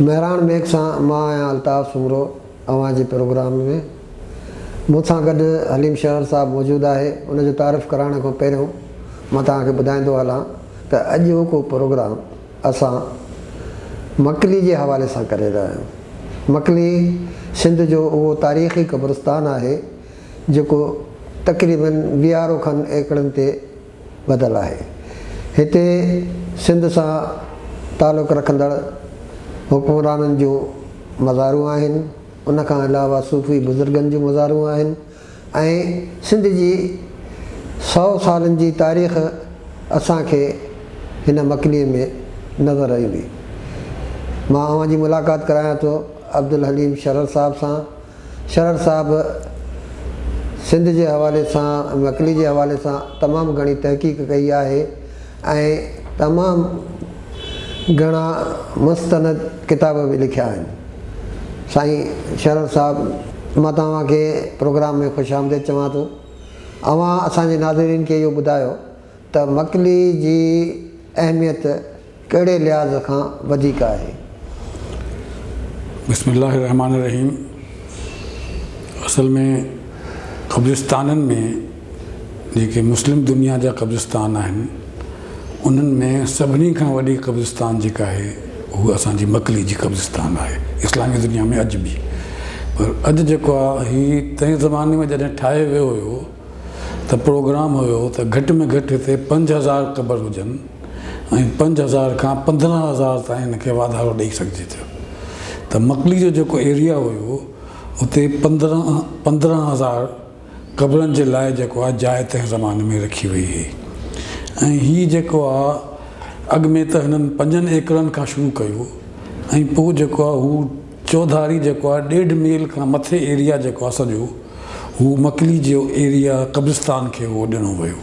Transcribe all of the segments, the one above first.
मेहरान मेघ सां मां आहियां अल्ताफ़ सुमरो अवां जे प्रोग्राम में। मूंसां गॾु हलीम शहर साहब मौजूदु आहे। उनजो तारीफ़ कराइण खां पहिरियों मां तव्हांखे ॿुधाईंदो हलां त अॼु को प्रोग्राम असां मकली जे हवाले सां करे रहिया आहियूं। मकली सिंध जो उहो तारीख़ी क़ब्रिस्तान आहे जेको तक़रीबन 20 खनि एकड़नि ते ॿधलु आहे। हिते सिंध सां तालुक़ु रखंदड़ हुकुमराननि जूं मज़ारूं आहिनि, उनखां अलावा सूफ़ी बुज़ुर्गनि जूं मज़ारूं आहिनि ऐं सिंध जी 100 सालनि जी तारीख़ असांखे हिन मकलीअ में नज़र ईंदी। मां अवां जी मुलाक़ात करायां थो अब्दुल हलीम शरर साहब सां। शरर साहब सिंध जे हवाले सां, मकली जे हवाले सां तमामु घणी तहक़ीक़ कई आहे ऐं तमामु घणा मुस्तनद किताब बि लिखिया आहिनि। साईं शरर साहब, मां तव्हांखे प्रोग्राम में ख़ुशि आमदेद चवां थो। अवां असांजे नाज़रीन खे इहो ॿुधायो त मकली जी अहमियत कहिड़े लिहाज़ खां वधीक आहे। बिस्मिल्लाहिर्रहमानिर्रहीम। असल में क़ब्रिस्ताननि में जेके मुस्लिम दुनिया जा क़ब्रिस्तान आहिनि उन्हनि में सभिनी खां वॾी क़ब्रिस्तान जेका आहे उहा असांजी मकली जी क़ब्रिस्तान आहे, इस्लामी दुनिया में अॼु बि। पर अॼु जेको आहे हीउ तंहिं ज़माने में जॾहिं ठाहे वियो हुयो त प्रोग्राम हुयो त घटि में घटि हिते 5000 क़बर हुजनि ऐं 5000 खां 15000 ताईं हिनखे वाधारो ॾेई सघिजे थो। त मकली जो जेको एरिया हुयो उते 15000 क़बरनि जे लाइ जेको आहे जाइ तंहिं ज़माने में रखी वई हुई। ऐं हीअ जेको आहे अॻु में त हिननि 5 एकड़नि खां शुरू कयो ऐं पोइ जेको आहे हू चौधारी जेको आहे 1.5 मील खां मथे एरिया जेको आहे सॼो हू मकली जो एरिया क़ब्रिस्तान खे उहो ॾिनो वियो।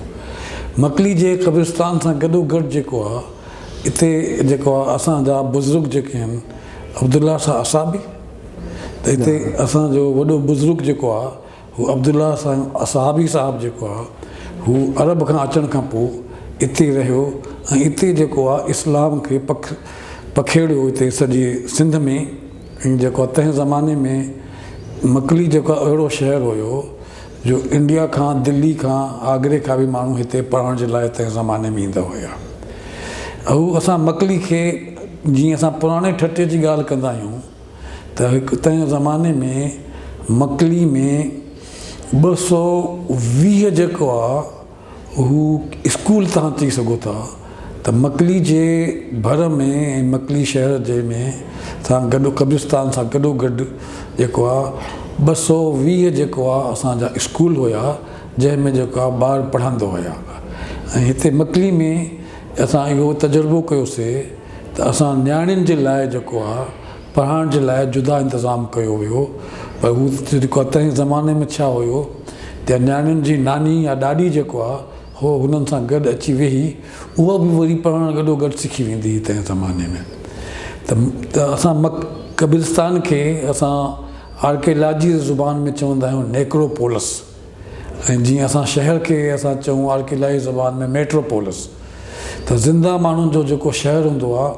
मकली जे क़ब्रिस्तान सां गॾोगॾु जेको आहे हिते जेको आहे असांजा बुज़ुर्ग जेके आहिनि अब्दुल्ला सां असाबी, त हिते असांजो वॾो बुज़ुर्ग जेको आहे हू अब्दुल्ला सां असाबी साहिबु जेको आहे हू अरब खां अचण खां पोइ हिते रहियो ऐं हिते जेको आहे इस्लाम खे पखेड़ियो हिते सॼे सिंध में। ऐं जेको आहे तंहिं ज़माने में मकली जेको अहिड़ो शहर हुयो जो इंडिया खां, दिल्ली खां, आगरे खां बि माण्हू हिते पढ़ण जे लाइ तंहिं ज़माने में ईंदा हुया। हू असां मकली खे जीअं असां पुराणे ठटे जी ॻाल्हि कंदा आहियूं त हिकु तंहिं ज़माने में मकली में 220 जेको आहे हू स्कूल तव्हां चई सघो था त मकली जे भर में ऐं मकली शहर जे में सां गॾु क़ब्रिस्तान सां गॾोगॾु जेको आहे 220 जेको आहे असांजा स्कूल हुया जंहिंमें जेको आहे ॿार पढ़ंदो हुया। ऐं हिते मकली में असां इहो तजुर्बो कयोसीं त असां नियाणियुनि जे लाइ जेको आहे पढ़ाइण जे लाइ जुदा इंतज़ाम कयो वियो। पर हू जेको आहे तंहिं ज़माने में छा हुयो त नियाणियुनि जी नानी या ॾाॾी जेको आहे हो हुननि सां गॾु अची वेही उहा बि वरी पढ़णु गॾोगॾु सिखी वेंदी हुई तंहिं ज़माने में। त असां क़ब्रिस्तान खे असां आर्कियोलॉजी जी ज़ुबान में चवंदा आहियूं नेक्रोपोलिस, ऐं जीअं असां शहर खे असां चऊं आर्कियोलॉजी ज़ुबान में मेट्रोपोलिस। त ज़िंदा माण्हुनि जो जेको शहर हूंदो आहे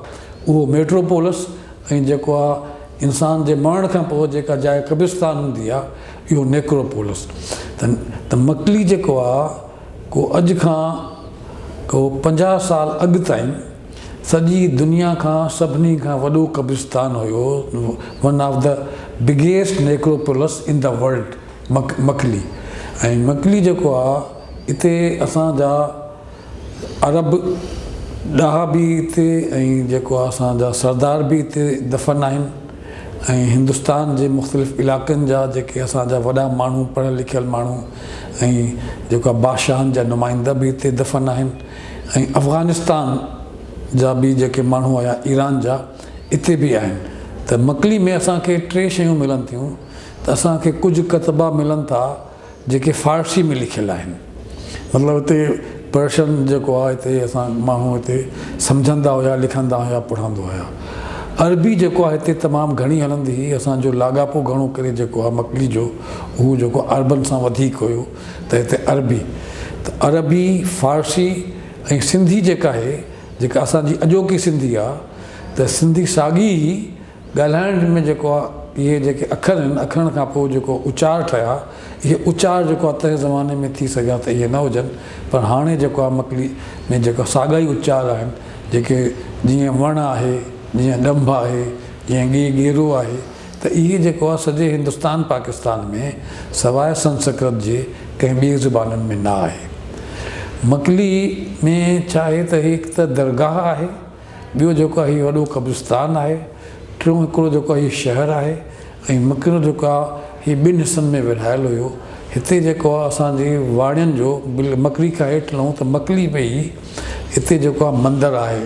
उहो मेट्रोपोलिस ऐं जेको आहे इंसान जे मरण खां पोइ जेका जाइ क़ब्रिस्तान हूंदी आहे इहो नेक्रोपोलिस। त मकली जेको आहे को अॼु खां को 50 साल अॻु ताईं सॼी दुनिया खां सभिनी खां वॾो क़ब्रिस्तान हुयो, one of the biggest necropolis in the world Makli. ऐं मकली जेको आहे हिते असांजा अरब ॾाह बि हिते ऐं जेको आहे असांजा सरदार बि हिते दफ़न आहिनि ऐं हिंदुस्तान जे मुख़्तलिफ़ इलाइक़नि जा जेके असांजा वॾा माण्हू पढ़ियल लिखियल माण्हू ऐं जेको आहे बादशाहनि जा नुमाइंदा बि हिते दफ़न आहिनि ऐं अफ़गानिस्तान जा बि जेके माण्हू हुया ईरान जा हिते बि आहिनि। त मकली में असांखे 3 शयूं मिलनि थियूं त असांखे कुझु कतबा मिलनि था जेके फ़ारसी में लिखियल आहिनि। मतिलबु हिते पर्शियन जेको आहे हिते असां माण्हू हिते सम्झंदा हुया, लिखंदा हुया, पढ़ंदा हुया। अरबी जेको आहे हिते तमामु घणी हलंदी हुई। असांजो लाॻापो घणो करे जेको आहे मकली जो उहो जेको अरबनि सां वधीक हुयो त हिते अरबी, त अरबी, फ़ारसी ऐं सिंधी जेका आहे जेका असांजी अॼोकी सिंधी आहे त सिंधी साॻी ई ॻाल्हाइण में जेको आहे इहे जेके अखर आहिनि, अखरनि खां पोइ जेको उचार ठहिया, इहे उचार जेको आहे तंहिं ज़माने में थी सघिया त इहे न हुजनि, पर हाणे जेको आहे मकली में जेका साॻा ई उचार आहिनि, जेके जीअं वण आहे, जीअं ॾंभ आहे, जीअं गेरो आहे, त इहे जेको आहे सॼे हिंदुस्तान पाकिस्तान में सवाइ संस्कृत जे कंहिं ॿिए ज़ुबाननि में न आहे। मकली में छा आहे त हिकु त दरगाह आहे, ॿियो जेको आहे हीउ वॾो क़ब्रिस्तान आहे, टियों हिकिड़ो जेको आहे हीउ शहरु आहे, ऐं मकिनो जेको आहे हीउ ॿिनि हिसनि में विरहायल हुयो। हिते जेको आहे असांजी वाणियुनि जो मकली खां हेठि लहूं त मकली में ई हिते जेको आहे मंदरु आहे,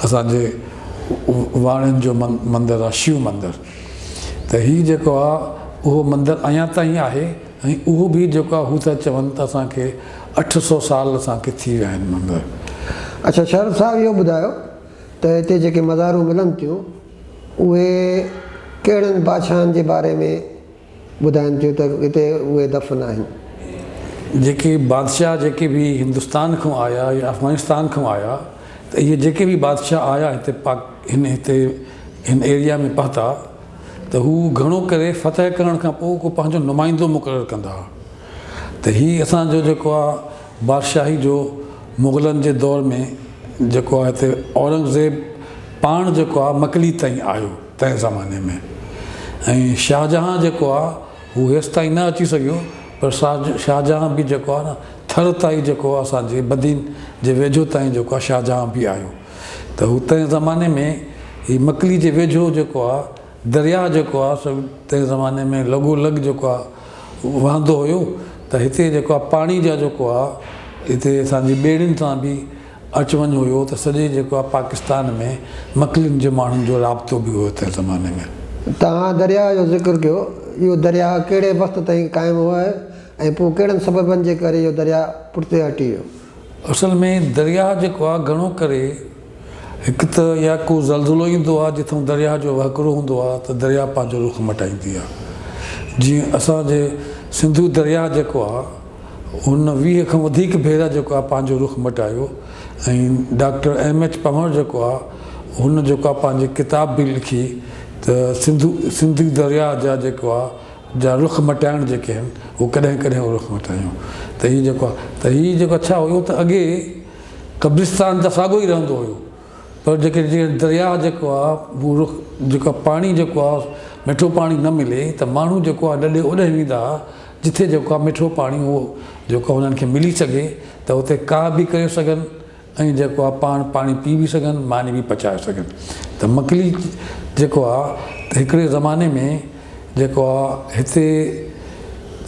असांजे वाणियुनि जो मंदरु आहे, शिव मंदरु। त हीउ जेको आहे उहो मंदरु अञा ताईं आहे, ऐं उहो बि जेको आहे हू था चवनि त असांखे 800 साल असांखे थी विया आहिनि मंदरु। अच्छा शरद साहिबु इहो ॿुधायो त हिते जेके मज़ारूं मिलनि थियूं उहे कहिड़नि बादशाहनि जे बारे में ॿुधाइनि थियूं त हिते उहे दफ़न आहिनि? जेके बादशाह जेके बि हिंदुस्तान खां आया या अफ़गानिस्तान खां आया, त इहे जेके बि बादशाह आया हिते हिन एरिया में पहुता, त हू घणो करे फ़तह करण खां पोइ को पंहिंजो नुमाइंदो मुक़ररु कंदा हुआ। त हीउ असांजो जेको आहे बादशाही जो मुग़लनि जे दौर में जेको आहे हिते औरंगज़ेब पाण जेको आहे मकली ताईं आयो तंहिं ज़माने में, ऐं शाहजहां जेको आहे हू हेसि ताईं न अची सघियो, पर शाहजहां बि जेको आहे न थर ताईं जेको आहे असांजे बदीन जे वेझो ताईं जेको आहे शाहजहां बि आयो। त हू तंहिं ज़माने में हीउ मकली जे वेझो जेको आहे दरिया जेको आहे सभु तंहिं ज़माने में लॻोलॻि जेको आहे वहंदो हुयो। त हिते जेको आहे पाणी जा जेको आहे हिते असांजी ॿेड़ियुनि सां बि अचु वञु हुयो, त सॼे जेको आहे पाकिस्तान में मकलियुनि जे माण्हुनि जो राब्तो बि हुयो तंहिं ज़माने में। तव्हां दरिया जो ज़िक्र कयो, इहो दरिया कहिड़े वक़्त ताईं क़ाइमु हुओ ऐं पोइ कहिड़नि सबबनि जे करे इहो दरिया पुठिते हटी वियो? असल में दरिया जेको आहे घणो करे हिकु त या को ज़लज़लो ईंदो आहे जिथां दरिया जो वहकिरो हूंदो आहे त दरिया पंहिंजो रुख़ मटाईंदी आहे। जीअं असांजे सिंधू दरिया जेको आहे हुन 20 खां वधीक भेरा जेको आहे पंहिंजो रुख़ मटायो, ऐं डॉक्टर M.H. पंवर जेको आहे हुन जेको आहे पंहिंजी किताब बि लिखी त सिंधू दरिया जा जेको आहे जा रुख़ मटाइण जेके आहिनि उहो कॾहिं कॾहिं रुख़ मटायूं। त हीउ जेको आहे त हीउ जेको छा हुयो त अॻे क़ब्रिस्तान त साॻियो ई रहंदो हुयो, पर जेके जीअं दरिया जेको आहे हू रुख़ जेको पाणी जेको आहे मिठो पाणी न मिले त माण्हू जेको आहे ॾाढे ओॾे वेंदा जिथे जेको आहे मिठो पाणी उहो जेको हुननि खे मिली सघे त उते काह बि करे सघनि, ऐं जेको आहे पाणी पी बि सघनि, मानी बि पचाए सघनि। त मकली जेको आहे त हिकिड़े ज़माने में जेको आहे हिते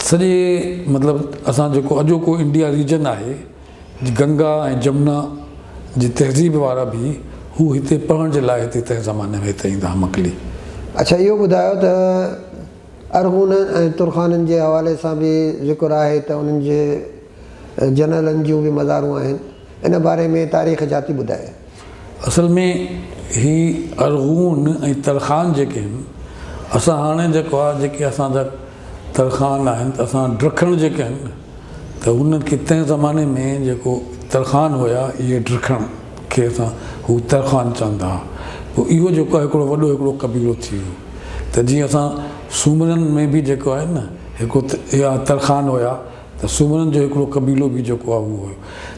सॼे मतिलबु असां जेको अॼोको इंडिया रीजन आहे, गंगा ऐं जमुना जी तहज़ीब वारा बि हू हिते पढ़ण जे लाइ हिते तंहिं ज़माने में हिते ईंदा मकली। अच्छा इहो ॿुधायो त अरगून ऐं तुरखाननि जे हवाले सां बि ज़िक्र आहे त उन्हनि जे जनरलनि जूं बि मज़ारूं आहिनि, इन बारे में तारीख़ जाती ॿुधाए? असल में ही अरगून ऐं तरखान जेके आहिनि, असां हाणे जेको आहे जेके असांजा तरखान आहिनि त असां ड्रखण जेके आहिनि त हुननि खे तंहिं ज़माने में जेको तरखान हुया इहे ड्रखण खे असां हू तरखान चवंदा हुआ। पोइ इहो जेको आहे हिकिड़ो वॾो हिकिड़ो कबीलो थी वियो। त जीअं असां सूमरनि में बि जेको आहे न हिकिड़ो इहा तरखान हुया, त सूमरनि जो हिकिड़ो कबीलो बि जेको आहे उहो हुयो।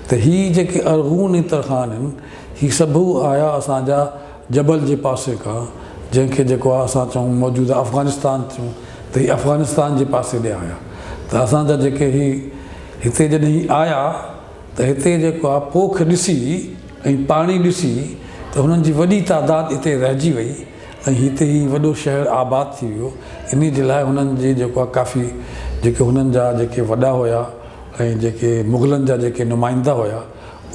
त हीअ जेके अरगून ऐं तरखान आहिनि हीअ सभु आया असांजा जबल जे पासे खां, जंहिंखे जेको आहे असां चऊं मौजूदा अफ़गानिस्तान चऊं त हीअ अफ़गानिस्तान जे पासे ॾे आया। त असांजा जेके हिते जॾहिं आया त हिते जेको आहे पोख ॾिसी ऐं पाणी ॾिसी त हुननि जी वॾी तादाद हिते रहिजी वई, ऐं हिते ई वॾो शहरु आबाद थी वियो। इन जे लाइ हुननि जी जेको आहे काफ़ी जेके हुननि जा जेके वॾा हुया ऐं जेके मुग़लनि जा जेके नुमाइंदा हुया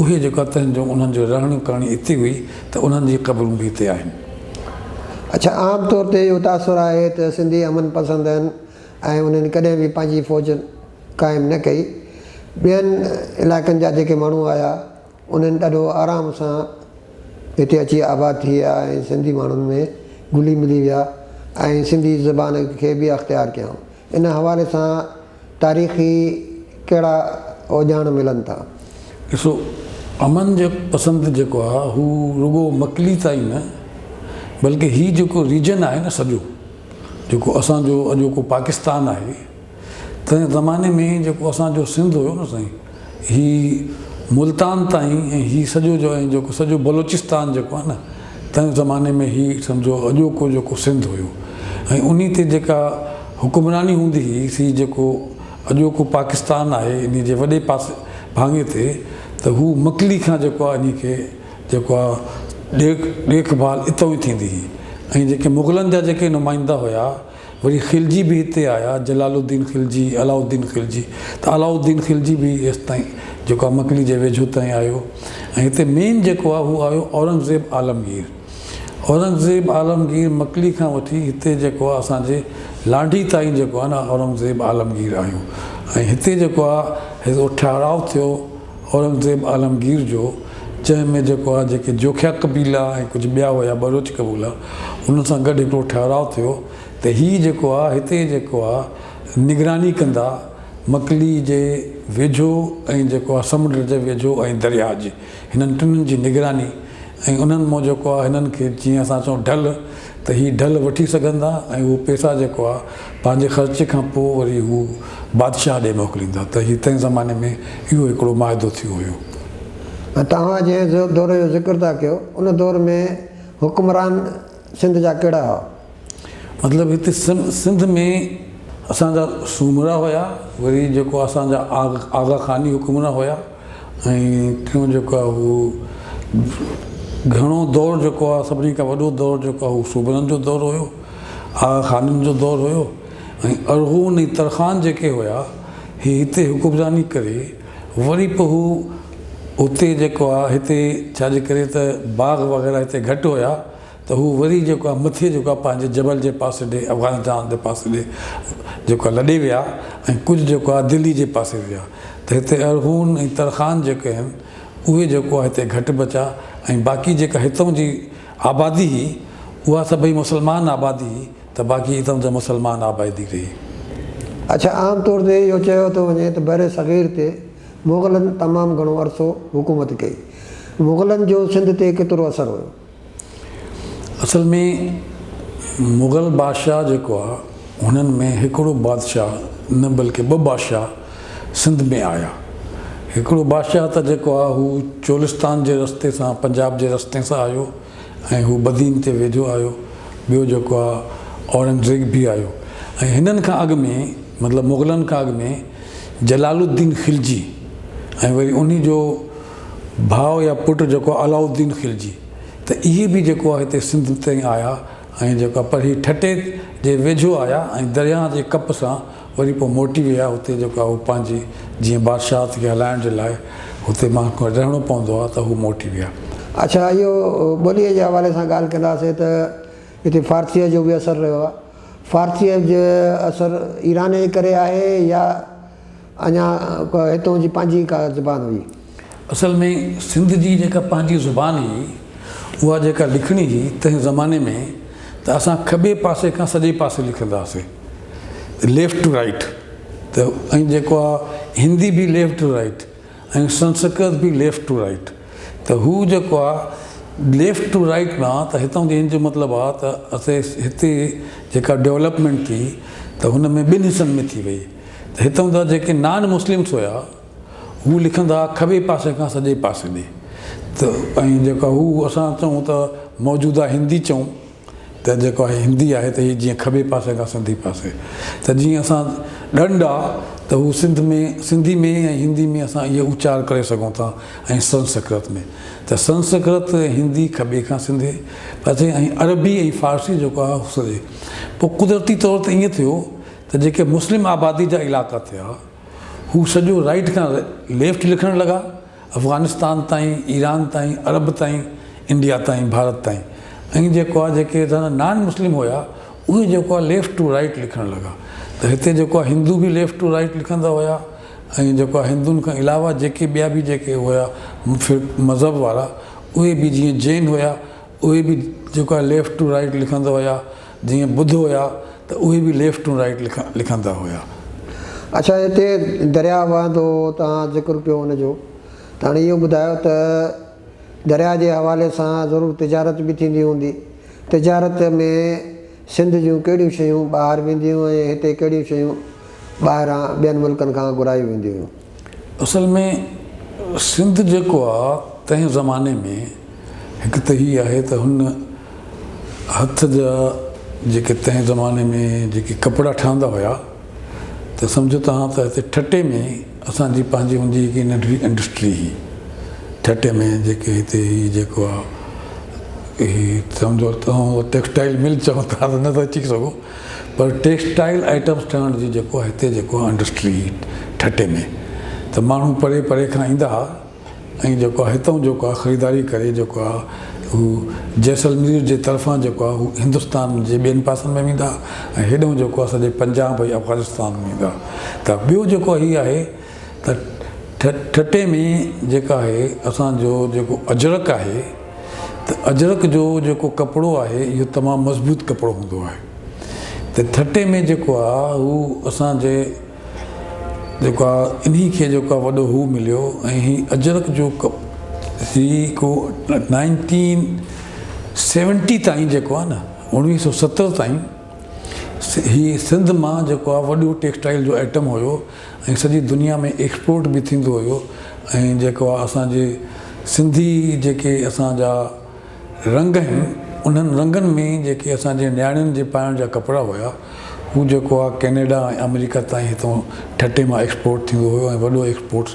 उहे जेको तंहिंजो उन्हनि जो रहणी करणी हिते हुई, त उन्हनि जी क़बरूं बि हिते आहिनि। अच्छा आम तौर ते इहो तासुरु आहे त सिंधी अमन पसंदि आहिनि ऐं उन्हनि कॾहिं बि पंहिंजी फ़ौज क़ाइमु न कई। ॿियनि इलाइक़नि जा जेके माण्हू आया उन्हनि ॾाढो आराम सां हिते अची आबाद थी विया ऐं सिंधी माण्हुनि में घुली मिली विया ऐं सिंधी ज़बान खे बि अख़्तियार कयऊं। इन हवाले सां तारीख़ी कहिड़ा उजाण मिलनि था? ॾिसो, अमन जो पसंदि जेको आहे हू रुॻो मकली ताईं न, बल्कि ही जेको रीजन आहे न सॼो जेको असांजो अॼोको पाकिस्तान आहे तंहिं ज़माने में जेको असांजो सिंध हुयो न साईं, ही मुल्तान ताईं ऐं ही सॼो जो ऐं जेको सॼो बलोचिस्तान जेको आहे न तंहिं ज़माने में ही सम्झो अॼोको जेको सिंध हुयो ऐं उन ते जेका हुकुमरानी हूंदी हुई सी जेको अॼोको पाकिस्तान आहे इन जे वॾे पासे भाङे ते त हू मकली खां जेको आहे इन खे जेको आहे देखभाल इतो ई थींदी हुई। ऐं जेके मुग़लनि जा जेके नुमाइंदा हुया वरी खिलजी बि हिते आया, जलालुद्दीन खिलजी, अलाउद्दीन खिलजी, त अलाउद्दीन खिलजी बि हेसि ताईं जेको आहे मकली जे वेझो ताईं आयो। ऐं हिते मेन जेको आहे उहो आयो औरंगज़ेब आलमगीर। औरंगज़ेब आलमगीर मकली खां वठी हिते जेको आहे असांजे लांडी ताईं जेको आहे न औरंगज़ेब आलमगीर आहियूं। ऐं हिते जेको आहे हिकिड़ो ठहिराउ थियो औरंगज़ेब आलमगीर जो, जंहिंमें जेको आहे जेके जोखिया कबीला ऐं कुझु ॿिया हुया बलोच कबीला उन सां गॾु हिकिड़ो ठहिराउ थियो त हीअ जेको आहे हिते जेको आहे निगरानी कंदा मकली जे वेझो ऐं जेको आहे समुंड जे वेझो ऐं दरिया जी, हिननि टिनिनि जी निगरानी। ऐं उन्हनि मां जेको आहे हिननि खे जीअं असां चऊं ढल, त हीअ ढल वठी सघंदा ऐं उहो पैसा जेको आहे पंहिंजे ख़र्चे खां पोइ वरी हू बादशाह ॾे मोकिलींदा। त हीअ तंहिं ज़माने में इहो हिकिड़ो माइदो थियो हुयो। तव्हां जंहिं दौर जो ज़िक्र था कयो उन दौर में हुकुमरान सिंध जा कहिड़ा हुआ? मतिलबु हिते सिंध में असांजा सूमरा हुया, वरी जेको असांजा आगा खानी हुकुमरा हुया ऐं टियों जेको आहे हू घणो दौरु जेको आहे सभिनी खां वॾो दौरु जेको आहे हू सूबरनि जो दौरु हुयो, आगा खाननि जो दौरु हुयो। ऐं अरगून ऐं तरखान जेके हुया ही हिते हुकुमरानी करे वरी पोइ हू उते जेको आहे हिते छाजे करे त बाग वग़ैरह हिते घटि हुया त हू वरी जेको आहे मथे जेको आहे पंहिंजे जबल जे पासे ॾे अफ़गानिस्तान जे पासे ॾे जेको आहे लॾे विया ऐं कुझु जेको आहे दिल्ली जे पासे विया। त हिते अरगून ऐं तरखान जेके आहिनि उहे जेको आहे हिते घटि बचा ऐं बाक़ी जेका हितां जी आबादी हुई उहा सभई मुस्लमान आबादी हुई, त बाक़ी हितां जा मुस्लमान आबादी रही। अच्छा, आम तौर ते इहो चयो थो वञे त बर सग़ीर ते मुग़लनि तमामु घणो अरसो हुकूमत कई, मुग़लनि जो सिंध ते केतिरो असरु हुयो? असल में मुग़ल बादशाह जेको आहे हुननि में हिकिड़ो बादशाह न बल्कि ॿ बादशाह सिंध में आया। हिकिड़ो बादशाह त जेको आहे हू चोलिस्तान जे रस्ते सां पंजाब जे रस्ते सां आयो ऐं हू बदीन ते वेझो आयो। ॿियो जेको आहे औरंगज़ेब बि आयो। ऐं हिननि खां अॻु में मतिलबु मुग़लनि खां अॻु में जलालुद्दीन खिलजी ऐं वरी उन जो भाउ या पुटु जेको अलाउद्दीन खिलजी, त इहे बि जेको आहे हिते सिंध ताईं आया ऐं जेको पर हीअ ठटे जे वेझो आया ऐं दरिया जे कप सां वरी पोइ मोटी विया हुते जेको आहे हू पंहिंजी जीअं बादशाह खे हलाइण जे लाइ हुते मां रहणो पवंदो आहे त हू मोटी विया। अच्छा, इहो ॿोलीअ जे हवाले सां ॻाल्हि कंदासीं त हिते फारसीअ जो बि असरु रहियो आहे। फारसीअ जो असरु ईरान जे करे आहे या अञा हितां जी पंहिंजी का ज़ुबान हुई? असल में सिंध जी जेका पंहिंजी ज़ुबान हुई उहा जेका लिखणी हुई तंहिं ज़माने में त असां खॿे पासे खां सॼे पासे लिखंदासीं, लेफ्ट टू राइट। त ऐं जेको आहे हिंदी बि लेफ्ट टू राइट ऐं संस्कृत बि लेफ्ट टू राइट। त हू जेको आहे लेफ्ट टू राइट मां त हितां जी हिन जो मतिलबु आहे त असां हिते जेका डेवलपमेंट थी त हुन में ॿिनि हिसनि में थी वई। त हितां जा जेके नॉन मुस्लिम्स हुया हू लिखंदा खॿे पासे खां सॼे पासे ॾे। त ऐं जेका हू असां चऊं त मौजूदा हिंदी चऊं त जेको आहे हिंदी आहे त हीअ जीअं खॿे पासे खां सिंधी पासे, त जीअं असां ॾंड आहे त हू सिंध में सिंधी में ऐं हिंदी में असां इहो उचार करे सघूं था ऐं संस्कृत में त संस्कृत ऐं हिंदी खॿे खां सिंधे पासे ऐं अरबी ऐं फारसी जेको आहे सॼे। पोइ कुदरती तौर ते ईअं थियो त जेके मुस्लिम आबादी जा इलाइक़ा थिया हू सॼो राइट खां लेफ्ट लिखणु लॻा, अफ़गानिस्तान ताईं, ईरान ताईं, अरब ताईं, इंडिया ताईं, भारत ताईं। ऐं जेको आहे जेके नॉन मुस्लिम हुया उहे जेको आहे लेफ्ट टू राइट लिखणु लॻा। त हिते जेको आहे हिंदू बि लेफ्ट टू राइट लिखंदा हुया ऐं जेको आहे हिंदुनि खां अलावा जेके ॿिया बि जेके हुया मज़हब वारा उहे बि जीअं जैन हुया उहे बि जेको आहे लेफ्ट टू राइट लिखंदा हुया, जीअं बुद्ध हुया त उहे बि लेफ्ट टू राइट लिखंदा हुया। अच्छा, हिते दरिया वहंदो तव्हां ज़िक्र कयो हुनजो, त हाणे इहो ॿुधायो त दरिया जे हवाले सां ज़रूरु तिजारत बि थींदी हूंदी, तिजारत में सिंध जूं कहिड़ियूं शयूं ॿाहिरि वेंदियूं ऐं हिते कहिड़ियूं शयूं ॿाहिरां ॿियनि मुल्कनि खां घुरायूं वेंदियूं हुयूं? असल में सिंध जेको आहे तंहिं ज़माने में हिकु त हीअ आहे त हुन हथ जा जेके तंहिं ज़माने में जेके कपिड़ा ठहंदा हुया त सम्झो तव्हां त हिते ठटे में असांजी पंहिंजी हूंदी हिकिड़ी नंढड़ी इंडस्ट्री हुई ठटे में जेके हिते ही जेको आहे ही सम्झो तव्हां टेक्सटाइल मिल चओ था त नथा अची सघो पर टेक्सटाइल आइटम्स ठहण जी जेको आहे हिते जेको आहे इंडस्ट्री ठटे में त माण्हू परे परे खां ईंदा हुआ ऐं जेको आहे हितां जेको आहे ख़रीदारी करे जेको आहे हू जैसलमेर जे तरफ़ां जेको आहे हू हिंदुस्तान जे ॿियनि पासनि में वेंदा ऐं हेॾो जेको आहे सॼे पंजाब ऐं अफ़गानिस्तान में वेंदा। त ॿियो जेको हीअ आहे त ठटे में जेका आहे असांजो जेको अजरक आहे त अजरक जो जेको कपिड़ो आहे इहो तमामु मज़बूत कपिड़ो हूंदो आहे। त ठटे में जेको आहे हू असांजे जेको आहे इन्ही खे जेको आहे वॾो हू मिलियो ऐं हीअ अजरक जो ही को 1970 ताईं जेको आहे न 1970 ताईं ही सिंध मां जेको आहे वॾो टेक्सटाइल जो आइटम हुयो ऐं सॼी दुनिया में एक्सपोर्ट बि थींदो हुयो ऐं जेको आहे असांजे सिंधी जेके असांजा रंग आहिनि उन्हनि रंगनि में जेके असांजे नियाणियुनि जे पाइण जा कपिड़ा हुया हू जेको आहे कैनेडा ऐं अमेरिका ताईं हितां ठटे मां एक्सपोर्ट थींदो हुयो ऐं वॾो एक्सपोर्ट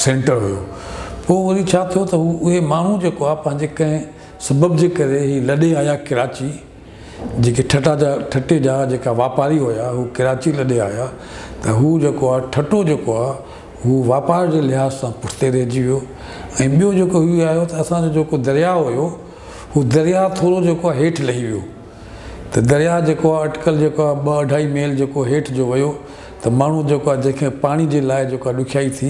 सेंटर हुयो। पोइ वरी छा थियो त उहे माण्हू जेको आहे पंहिंजे कंहिं सबब जे करे ही लॾे आया कराची जेके ठटे जा जेका वापारी हुया हू कराची लॾे आया त हू जेको आहे ठटो जेको आहे हू वापार जे लिहाज़ सां पुठिते रहिजी वियो ऐं ॿियो जेको हीअ आयो त असांजो जेको दरिया हुयो हू दरिया थोरो जेको आहे हेठि लही वियो त दरिया जेको आहे अटकल जेको आहे 2-2.5 मील जेको हेठि जो वियो त माण्हू जेको आहे जंहिंखे पाणी जे लाइ जेको आहे ॾुखियाई थी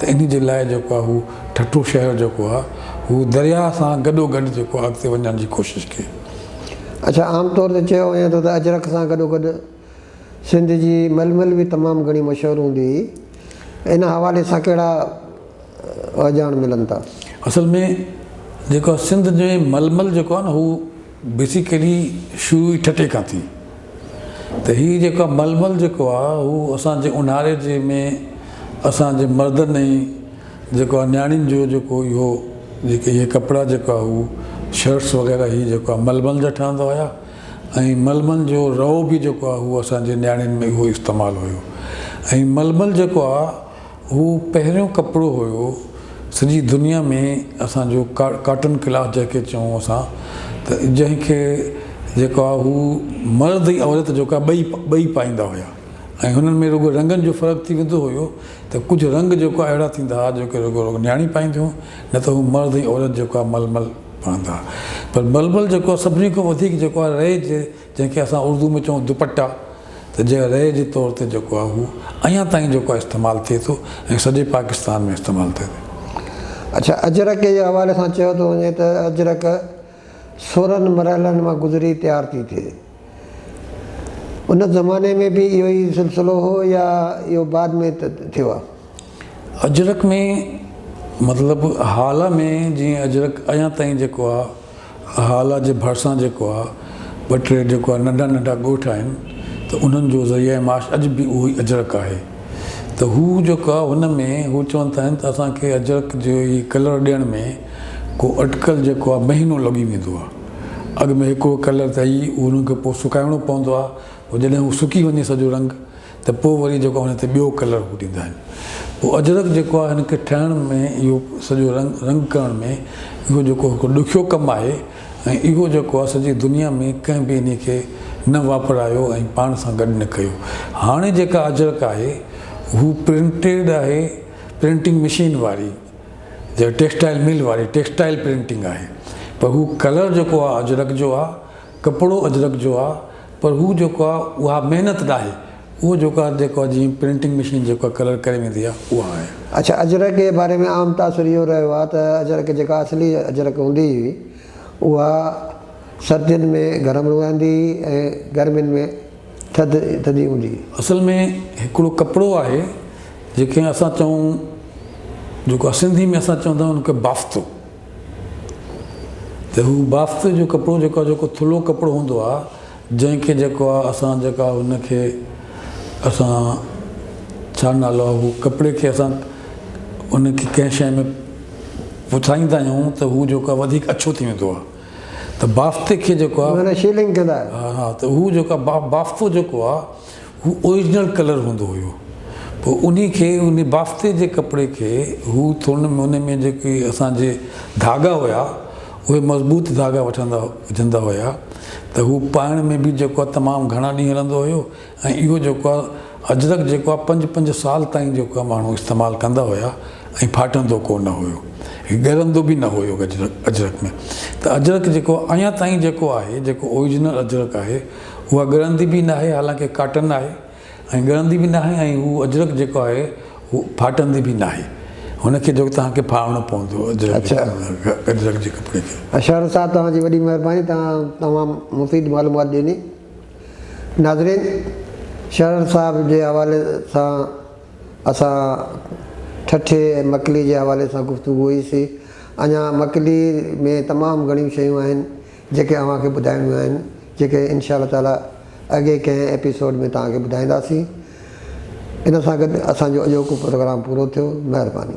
त इन जे लाइ जेको आहे हू ठटो शहर जेको आहे हू दरिया सां गॾोगॾु जेको आहे अॻिते वञण जी कोशिशि कई। अच्छा, आमतौर ते चयो वञे थो त अजरक सां गॾोगॾु सिंध जी मलमल बि तमामु घणी मशहूरु हूंदी हुई, इन हवाले सां कहिड़ा अॼाण मिलनि था? असल में जेको आहे सिंध जो मलमल जेको आहे न हू बेसिकली शुरू ई ठटे खां थी त हीअ जेको आहे मलमल जेको आहे हू असांजे ऊन्हारे जे में असांजे मर्दनि ऐं जेको आहे नियाणियुनि जो जेको इहो जेके इहे कपिड़ा जेको आहे हू शर्ट्स वग़ैरह ही जेको आहे मलमल जा ठहंदा हुया ऐं मलमल जो रओ बि जेको आहे हू असांजे नियाणियुनि में इहो इस्तेमालु हुयो ऐं मलमल जेको आहे हू पहिरियों कपिड़ो हुयो सॼी दुनिया में असांजो कॉटन क्लॉथ जंहिंखे चऊं असां त जंहिंखे जेको आहे हू मर्द ऐं औरत जेको आहे ॿई पाईंदा हुया ऐं हुननि में रुॻो रंगनि जो फ़र्क़ु थी वेंदो हुयो त कुझु रंग जेको आहे अहिड़ा थींदा हुआ जेके रुॻो नियाणी पाईंदियूं न त हू मर्द ऐं औरत जेको आहे मलमल पाईंदा हुआ। पर मलमल जेको आहे सभिनी खां वधीक जेको आहे रहे जंहिंखे असां उर्दू में चऊं दुपट्टा त जंहिं रहे जे तौर ते जेको आहे हू अञा ताईं जेको आहे इस्तेमालु थिए थो ऐं सॼे पाकिस्तान में इस्तेमालु थिए थो। अच्छा, अजरक जे हवाले सां चयो थो वञे त अजरक 16 मरहलनि मां गुज़री तयारु थी थिए, उन ज़माने में बि इहो ई सिलसिलो हो या इहो बाद में थियो आहे? अजरक में मतिलबु हाल में जीअं अजरक अञा ताईं जेको आहे हाल जे भरिसां जेको आहे 2-3 जेको आहे नंढा नंढा ॻोठ आहिनि त उन्हनि जो ज़रिया माश अॼु बि उहो ई अजरक आहे। त हू जेको आहे हुन में हू चवंदा आहिनि त असांखे अजरक जो ई कलर ॾियण में को अटकल जेको आहे महीनो लॻी वेंदो आहे। अॻु में हिकिड़ो कलर त ई उनखे पोइ सुकाइणो पवंदो आहे, पोइ जॾहिं हू सुकी वञे सॼो रंग त पोइ वरी जेको हुन ते ॿियो कलर हू ॾींदा आहिनि। पोइ अजरक जेको आहे हिनखे ठाहिण में इहो सॼो रंग करण में इहो जेको हिकु ॾुखियो कमु आहे ऐं इहो जेको आहे सॼी दुनिया में कंहिं बि इन खे न वापरायो ऐं पाण सां गॾु न कयो। हाणे जेका अजरक आहे हू प्रिंटेड आहे, प्रिंटिंग मशीन वारी जे टेक्सटाइल मिल वारी टेक्सटाइल प्रिंटिंग आहे, पर हू कलर जेको आहे अजरक जो आहे, कपिड़ो अजरक जो आहे, पर हू जेको आहे उहा महिनत न आहे, उहो जेको आहे जीअं प्रिंटिंग मशीन जेको कलर करे वेंदी आहे उहा आहे। अच्छा, अजरक जे बारे में आम तासुर इहो रहियो आहे त अजरक जेका असली अजरक हूंदी हुई उहा सर्दियुनि में गरम रहंदी ऐं गर्मियुनि में थधी हूंदी। असल में हिकिड़ो कपिड़ो आहे जेके असां चऊं जेको सिंधी में असां चवंदा आहियूं उनखे बाफ़्तो। त त हू बाफ़्त जो कपिड़ो जेको आहे, जेको थुल्हो कपिड़ो हूंदो आहे, जंहिंखे जेको आहे असां जेका हुनखे असां छा नालो आहे, हू कपिड़े खे असां उनखे कंहिं शइ में पुछाईंदा आहियूं त हू जेको आहे वधीक अछो थी वेंदो आहे। त बाफ़्ते खे जेको आहे, माना शीलिंग कंदा आहियो। हा हा, त हू जेको आहे बाफ़्तो जेको आहे हू ओरिजिनल कलर हूंदो हुयो। पोइ उन खे उन बाफ़्ते जे कपिड़े खे हू थोरे उन में जेके असांजे धागा हुया उहे मज़बूत धागा विझंदा हुया, त हू पाइण में बि जेको आहे तमामु घणा ॾींहं हलंदो हुयो। ऐं इहो जेको आहे अजरक जेको आहे 5-5 साल ताईं जेको आहे माण्हू इस्तेमालु कंदा हुया ऐं फाटंदो कोन हुयो, ॻरंदो बि न हुयो अजरक में। त अजरक जेको अञा ताईं जेको आहे, जेको ओरिजिनल अजरक आहे, उहा ॻरंदी बि न आहे, हालांकि काटन आहे ऐं ॻरंदी बि न आहे, ऐं हू अजरक जेको आहे हू फाटंदी बि न आहे। हुनखे जो तव्हांखे फाड़णो पवंदो अजरक जे कपिड़े खे। अशर साहब, तव्हांजी वॾी महिरबानी, तव्हां तमामु मुफ़ीद मालूमात ॾिनी। नाज़रीन, शहर साहब जे हवाले सां असां ठठे ऐं मकली जे हवाले सां गुफ़्तगू हुईसीं। अञा मकली में तमामु घणियूं शयूं आहिनि जेके अव्हांखे ॿुधाइणियूं आहिनि, जेके इंशा ताला अॻे कंहिं एपिसोड में तव्हांखे ॿुधाईंदासीं। इन सां गॾु असांजो अॼोको प्रोग्राम पूरो थियो। महिरबानी।